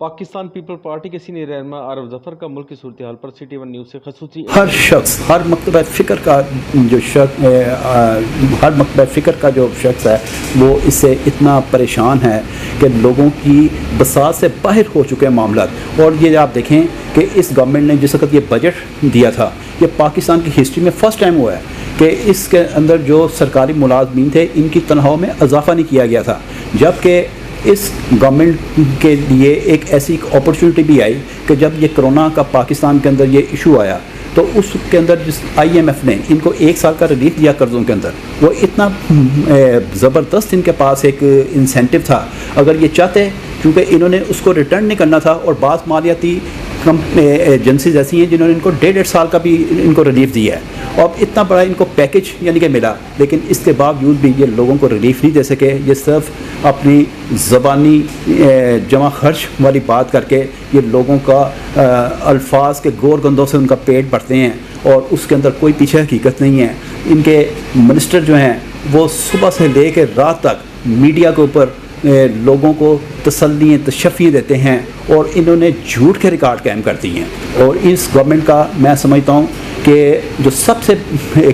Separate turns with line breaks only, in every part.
Pakistan people party के senior रहनुमा आरफ जफर का मुल्क की सूरत हाल पर सिटी वन न्यूज़ से खसूसी
हर शख्स हर मकतबा फ़िक्र का जो शख्स हर मकतबा फ़िक्र का जो शख्स है वो इससे इतना परेशान है कि लोगों की बसात से बाहर हो चुके हैं मामला। और ये आप देखें कि इस गवर्नमेंट ने जिस वक्त ये बजट दिया था, ये पाकिस्तान की हिस्ट्री में फ़र्स्ट टाइम हुआ है कि इसके अंदर जो सरकारी मुलाजमीन थे इनकी तनख्वाहों में इजाफा नहीं किया गया था, जबकि इस गवर्नमेंट के लिए एक ऐसी अपॉर्चुनिटी भी आई कि जब ये कोरोना का पाकिस्तान के अंदर ये इशू आया तो उसके अंदर जिस IMF ने इनको 1 साल का रिलीफ दिया कर्ज़ों के अंदर, वो इतना ज़बरदस्त इनके पास एक इंसेंटिव था। अगर ये चाहते, क्योंकि इन्होंने उसको रिटर्न नहीं करना था और बात मालियाती एजेंसीज ऐसी हैं जिन्होंने इनको 1.5 साल का भी इनको रिलीफ दिया है और इतना बड़ा इनको पैकेज यानी कि मिला, लेकिन इसके बावजूद भी ये लोगों को रिलीफ नहीं दे सके। ये सिर्फ अपनी ज़बानी जमा खर्च वाली बात करके ये लोगों का अल्फाज के गोर गंदों से उनका पेट भरते हैं और उसके अंदर कोई पीछे हकीकत नहीं है। इनके मिनिस्टर जो हैं वो सुबह से ले कर रात तक मीडिया के ऊपर लोगों को तसल्ली तशफ़ी देते हैं और इन्होंने झूठ के रिकॉर्ड कायम कर दिए हैं। और इस गवर्नमेंट का मैं समझता हूँ कि जो सबसे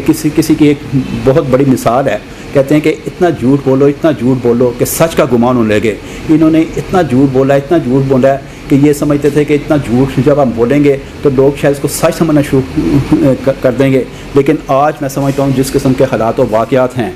किसी की एक बहुत बड़ी मिसाल है, कहते हैं कि इतना झूठ बोलो कि सच का गुमान होने लगे। इन्होंने इतना झूठ बोला है कि ये समझते थे कि इतना झूठ जब हम बोलेंगे तो लोग शायद इसको सच समझना शुरू कर देंगे। लेकिन आज मैं समझता हूँ जिस किस्म के हालात और वाक़यात हैं,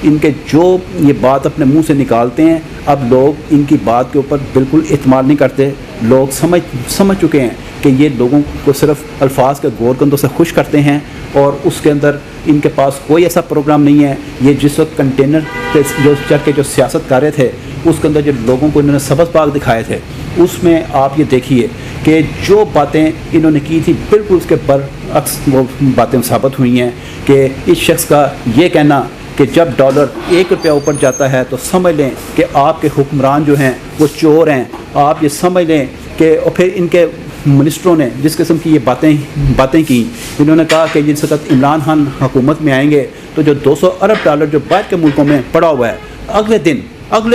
इनके जो ये बात अपने मुंह से निकालते हैं, अब लोग इनकी बात के ऊपर बिल्कुल इत्मीनान नहीं करते। लोग समझ चुके हैं कि ये लोगों को सिर्फ अल्फाज के गोरकंदों से खुश करते हैं और उसके अंदर इनके पास कोई ऐसा प्रोग्राम नहीं है। ये जिस वक्त कंटेनर पे जो चढ़ के जो सियासत कर रहे थे, उसके अंदर जो लोगों को इन्होंने सबक पाक दिखाए थे, उसमें आप ये देखिए कि जो बातें इन्होंने की थी बिल्कुल उसके बरअक्स वो बातें साबित हुई हैं। कि इस शख्स का ये कहना कि जब डॉलर 1 रुपया ऊपर जाता है तो समझ लें कि आपके हुक्मरान जो हैं वो चोर हैं। आप ये समझ लें कि और फिर इनके मिनिस्टरों ने जिस किस्म की ये बातें की, इन्होंने कहा कि जिस वक्त इमरान खान हुकूमत में आएंगे तो जो 200 अरब डॉलर जो बाहर के मुल्कों में पड़ा हुआ है, अगले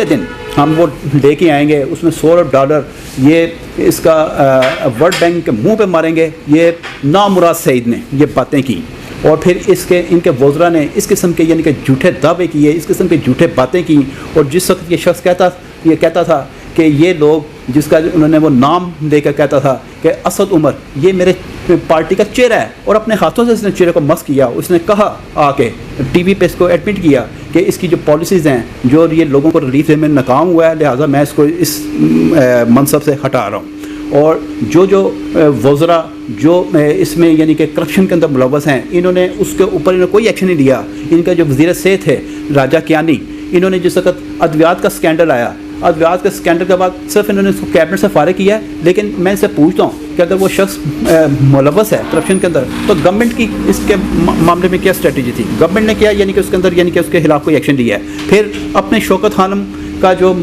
दिन हम वो लेके आएंगे, उसमें 100 अरब डॉलर ये इसका वर्ल्ड बैंक के मुंह पे मारेंगे। ये नामुराद सईद ने ये बातें की और फिर इनके वज़रा ने इस किस्म के यानी कि झूठे दावे किए, इस किस्म के झूठे बातें की। और जिस वक्त ये शख्स कहता था कि ये लोग, जिसका उन्होंने वो नाम लेकर कहता था कि असद उमर ये मेरे पार्टी का चेहरा है, और अपने हाथों से इसने चेहरे को मस किया। उसने कहा आके TV पे इसको एडमिट किया कि इसकी जो पॉलिसीज़ हैं, जो ये लोगों को रिलीफ देने में नाकाम हुआ है, लिहाजा मैं इसको इस मनसब से हटा रहा हूँ। और जो वज़रा जो इसमें यानी कि करप्शन के अंदर मुलव्वस हैं, इन्होंने उसके ऊपर इन्होंने कोई एक्शन नहीं लिया। इनका जो वज़ीर सेहत है राजा कियानी, इन्होंने जिस वक्त अद्वियात का स्कैंडल आया, अद्वियात के स्कैंडल के बाद सिर्फ इन्होंने इसको कैबिनेट से फारिग किया है। लेकिन मैं इससे पूछता हूँ कि अगर वो शख्स मुलव्वस है करप्शन के अंदर, तो गवर्नमेंट की इसके मामले में क्या स्ट्रेटजी थी? गवर्नमेंट ने क्या यानी कि उसके अंदर यानी कि उसके खिलाफ कोई एक्शन लिया है? फिर अपने शौकत खानम का जो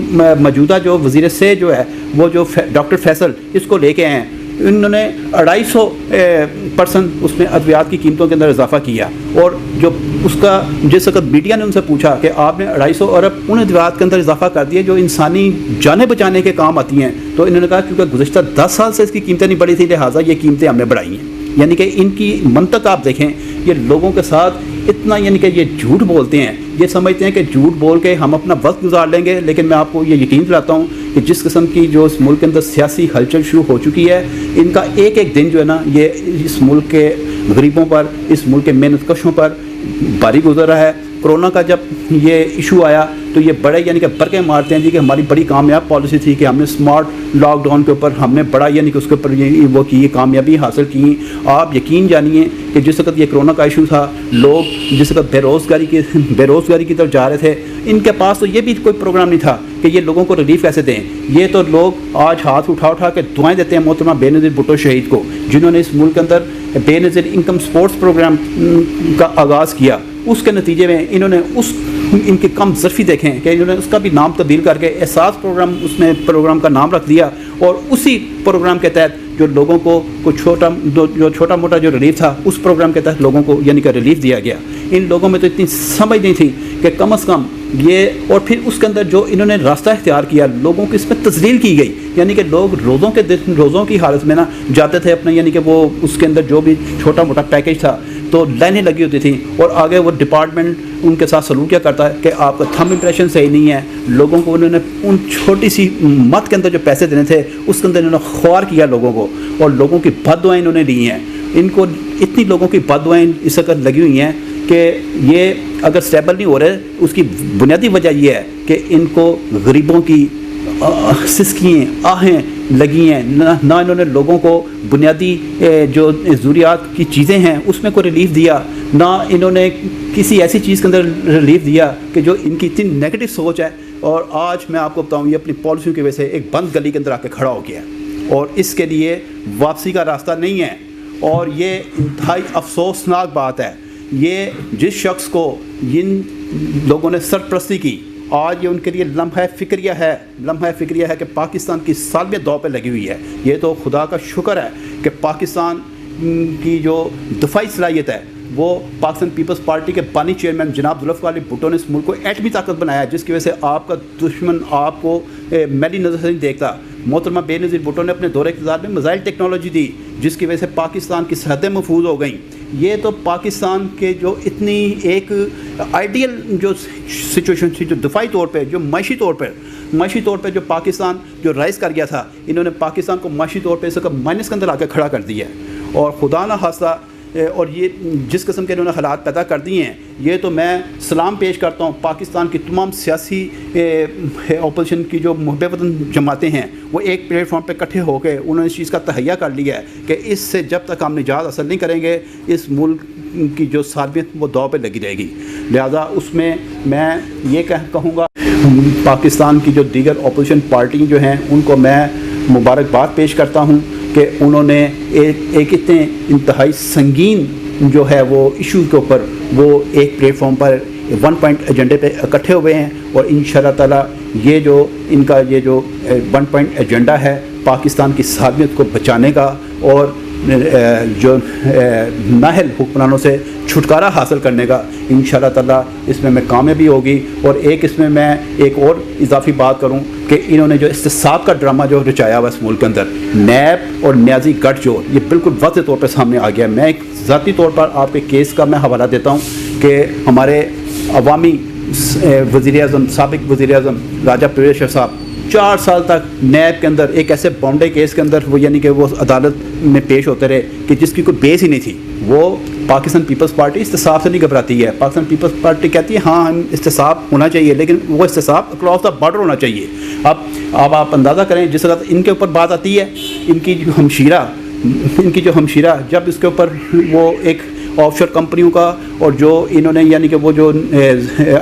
मौजूदा जो वज़ीर से जो है वो जो डॉक्टर फैसल, इसको लेके आए हैं, इन्होंने 250% उसमें अद्वियात की कीमतों के अंदर इजाफा किया। और जो उसका जिस वक्त मीडिया ने उनसे पूछा कि आपने 250 अरब उन अद्वियात के अंदर इजाफा कर दिया जो इंसानी जाने बचाने के काम आती हैं, तो इन्होंने कहा क्योंकि गुज़श्ता 10 साल से इसकी कीमतें नहीं बढ़ी थी, लिहाजा ये कीमतें हमने बढ़ाई हैं। यानी कि इनकी मंतक आप देखें, ये लोगों के साथ इतना यानी कि ये झूठ बोलते हैं, ये समझते हैं कि झूठ बोल के हम अपना वक्त गुजार लेंगे। लेकिन मैं आपको ये यकीन दिलाता हूँ कि जिस किस्म की जो इस मुल्क के अंदर सियासी हलचल शुरू हो चुकी है, इनका एक दिन जो है ना, ये इस मुल्क के गरीबों पर, इस मुल्क के मेहनत कशों पर भारी गुजर रहा है। कोरोना का जब ये इशू आया तो ये बड़े यानी कि बरके मारते हैं जी कि हमारी बड़ी कामयाब पॉलिसी थी कि हमने स्मार्ट लॉकडाउन के ऊपर हमने बड़ा यानी कि उसके ऊपर वो की कामयाबी हासिल की। आप यकीन जानिए कि जिस वक्त ये कोरोना का इशू था, लोग जिस वक्त बेरोज़गारी की तरफ जा रहे थे, इनके पास तो ये भी कोई प्रोग्राम नहीं था कि ये लोगों को रिलीफ कैसे दें। ये तो लोग आज हाथ उठा के दुआएं देते हैं मोहतरमा बेनज़ीर भुट्टो शहीद को, जिन्होंने इस मुल्क के अंदर बेनज़ीर इनकम सपोर्ट्स प्रोग्राम का आगाज़ किया। उसके नतीजे में इन्होंने इनकी कम ज़रफ़ी देखें कि इन्होंने उसका भी नाम तब्दील करके एहसास प्रोग्राम उसमें प्रोग्राम का नाम रख दिया, और उसी प्रोग्राम के तहत जो लोगों को कुछ छोटा मोटा जो रिलीफ था उस प्रोग्राम के तहत लोगों को यानी कि रिलीफ दिया गया। इन लोगों में तो इतनी समझ नहीं थी कि कम अज़ कम ये, और फिर उसके अंदर जो इन्होंने रास्ता इख्तियार किया, लोगों की इसमें तस्लील की गई, यानी कि लोग रोज़ों की हालत में ना जाते थे अपने, यानी कि वो उसके अंदर जो भी छोटा मोटा पैकेज था तो लाइनें लगी होती थी, और आगे वो डिपार्टमेंट उनके साथ सलूक क्या करता है कि आपका थंब इम्प्रेशन सही नहीं है। लोगों को उन्होंने उन छोटी सी मत के अंदर जो पैसे देने थे उसके अंदर इन्होंने ख्वार किया लोगों को, और लोगों की बददुआएं इन्होंने ली हैं। इनको इतनी लोगों की बददुआएं इस वक्त लगी हुई हैं कि ये अगर स्टेबल नहीं हो रहे, उसकी बुनियादी वजह यह है कि इनको गरीबों की सिसकियाँ आहें लगी हैं, ना इन्होंने लोगों को बुनियादी जो ज़रूरियात की चीज़ें हैं उसमें कोई रिलीफ दिया, ना इन्होंने किसी ऐसी चीज़ के अंदर रिलीफ दिया कि जो इनकी इतनी नेगेटिव सोच है। और आज मैं आपको बताऊँ, ये अपनी पॉलिसियों की वजह से एक बंद गली के अंदर आके खड़ा हो गया, और इसके लिए वापसी का रास्ता नहीं है। और ये इंतहाई अफसोसनाक बात है, ये जिस शख्स को जिन लोगों ने सरपरस्ती की, आज ये उनके लिए लम्हा फ़िक्रिया है कि पाकिस्तान की सालमियत दाव पे लगी हुई है। ये तो खुदा का शुक्र है कि पाकिस्तान की जो दफाई सलाहियत है वो पाकिस्तान पीपल्स पार्टी के बानी चेयरमैन जनाब जुल्फ़िकार अली भुट्टो ने इस मुल्क को एटमी ताकत बनाया है, जिसकी वजह से आपका दुश्मन आपको मैली नज़र से नहीं देखता। मोहतरमा बेनज़ीर भुट्टो ने अपने दौरे इक़्तिदार में मिसाइल टेक्नोलॉजी दी, जिसकी वजह से पाकिस्तान की सरहदें महफूज हो गई। ये तो पाकिस्तान के जो इतनी एक आइडियल जो सिचुएशन थी, जो दफाई तौर पे, जो माशी तौर पे जो पाकिस्तान जो राइज़ कर गया था, इन्होंने पाकिस्तान को माशी तौर पे इसका माइनस के अंदर आकर खड़ा कर दिया है। और खुदा न खास्ता, और ये जिस किस्म के इन्होंने हालात पैदा कर दिए हैं, ये तो मैं सलाम पेश करता हूँ पाकिस्तान की तमाम सियासी अपोजिशन की जो मुहब्बे वतन जमातें हैं, वो एक प्लेटफॉर्म पे इकट्ठे होकर उन्होंने इस चीज़ का तहैया कर लिया है कि इससे जब तक हम निजात हासिल नहीं करेंगे, इस मुल्क की जो सालमियत वो दाव पे लगी रहेगी। लिहाजा उसमें मैं ये कहूँगा पाकिस्तान की जो दीगर अपोजिशन पार्टी जो हैं उनको मैं मुबारकबाद पेश करता हूँ कि उन्होंने एक इतने इंतहाई संगीन जो है वो इशू के ऊपर वो एक प्लेटफॉर्म पर 1 पॉइंट एजेंडे पे इकट्ठे हुए हैं। और इंशाअल्लाह ताला ये जो इनका ये जो 1 पॉइंट एजेंडा है पाकिस्तान की सालमियत को बचाने का और जो नाहल हुक्मरानों से छुटकारा हासिल करने का, इंशाअल्लाह ताला इसमें मैं कामयाबी होगी। और एक इसमें मैं एक और इजाफी बात करूं कि इन्होंने जो इस्तिसाब का ड्रामा जो रचाया हुआ इस मुल्क के अंदर, नैब और न्याजी गठजोड़, ये बिल्कुल वाज़ेह तौर पर सामने आ गया। मैं एक ज़ाती तौर पर आपके केस का मैं हवाला देता हूँ कि हमारे अवामी वज़ीर-ए-आज़म, साबिक़ वज़ीर-ए-आज़म राजा परवेज़ साहब 4 साल तक नैब के अंदर एक ऐसे बाउंड्री केस के अंदर वो यानी कि वो अदालत में पेश होते रहे कि जिसकी कोई बेस ही नहीं थी। वो पाकिस्तान पीपल्स पार्टी इस्तिसाब से नहीं घबराती है। पाकिस्तान पीपल्स पार्टी कहती है हाँ हम इस्तिसाब होना चाहिए, लेकिन वो इस्तिसाब अक्रॉस द बॉर्डर होना चाहिए। अब आप अंदाज़ा करें जिस वक्त इनके ऊपर बात आती है, इनकी जो हमशीरा जब इसके ऊपर वो एक ऑफशोर कंपनियों का और जो इन्होंने यानी कि वो जो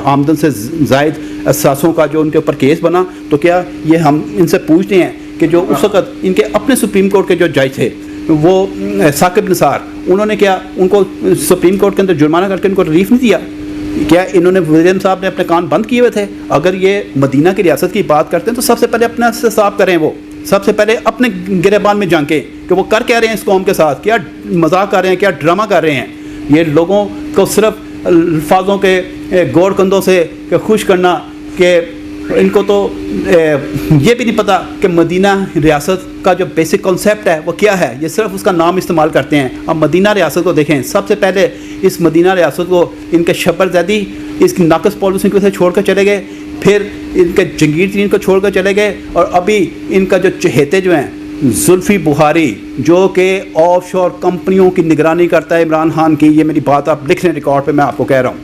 आमदन से ज़ायद असासों का जो उनके ऊपर केस बना, तो क्या ये हम इनसे पूछते हैं कि जो उस वक़्त इनके अपने सुप्रीम कोर्ट के जो जज थे वो साकिब निसार, उन्होंने क्या उनको सुप्रीम कोर्ट के अंदर जुर्माना करके उनको रिलीफ नहीं दिया? क्या इन्होंने वज़ीर साहब ने अपने कान बंद किए हुए थे? अगर ये मदीना की रियासत की बात करते हैं तो सबसे पहले अपने से साफ करें, वो सबसे पहले अपने गिरेबान में झांकें कि वो कर क्या रहे हैं इस कौम के साथ, क्या मजाक कर रहे हैं, क्या ड्रामा कर रहे हैं। ये लोगों को सिर्फ अल्फाजों के गौर कंधों से खुश करना कि इनको तो ये भी नहीं पता कि मदीना रियासत का जो बेसिक कॉन्सेप्ट है वो क्या है, ये सिर्फ उसका नाम इस्तेमाल करते हैं। अब मदीना रियासत को देखें, सबसे पहले इस मदीना रियासत को इनके शब्बर ज़ैदी इसकी नाकस पॉलिसी की वजह से छोड़ कर चले गए, फिर इनके जंगीर तरीन को छोड़ कर चले गए, और अभी इनका जो चहेते जो हैं जुल्फ़ी बुखारी जो कि ऑफशोर कंपनियों की निगरानी करता है इमरान खान की, ये मेरी बात आप लिख लें रिकॉर्ड पे, मैं आपको कह रहा हूँ,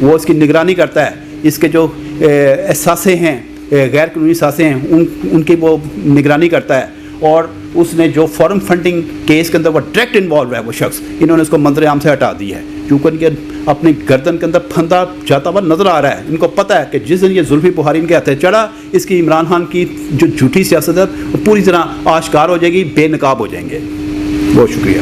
वो इसकी निगरानी करता है। इसके जो एहसासे हैं गैर कानूनी एहसासे हैं उनकी वो निगरानी करता है। और उसने जो फॉरेन फंडिंग केस के अंदर वो डायरेक्ट इन्वॉल्व है वो शख्स, इन्होंने उसको मंजर आम से हटा दिया है क्योंकि इनके अपनी गर्दन के अंदर फंदा जाता हुआ नज़र आ रहा है। इनको पता है कि जिस दिन ये जुल्फ़ी बुखारी इनके हाथ चढ़ा, इसकी इमरान खान की जो झूठी सियासत है वो पूरी तरह आश्कार हो जाएगी, बेनकाब हो जाएंगे। बहुत शुक्रिया।